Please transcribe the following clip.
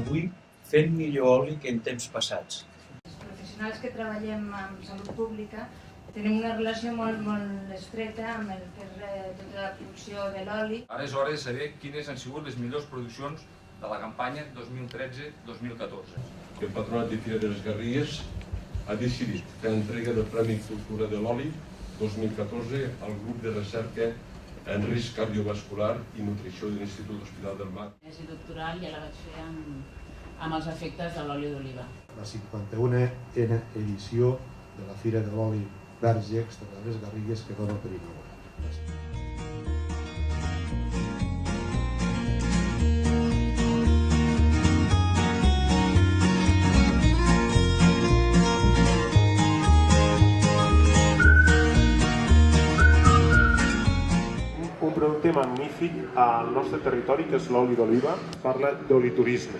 avui fent millor oli que en temps passats. Els professionals que treballem amb salut pública tenim una relació molt estreta amb el que és tota la producció de l'oli. Ara és hora de saber quines han sigut les millors produccions de la campanya 2013-2014. El Patronat de Fira de les Garrigues ha decidit fer entrega del Premi Cultura de l'Oli 2014 al grup de recerca en risc cardiovascular i nutrició de l'Institut Hospital del Mar. La tesi doctoral ja la vaig fer amb els efectes de l'oli d'oliva. La 51a edició de la Fira de l'Oli Verge i Extra de les Garrigues que dona per inaugurada. Un producte magnífic al nostre territori, que és l'oli d'oliva, parla d'oliturisme.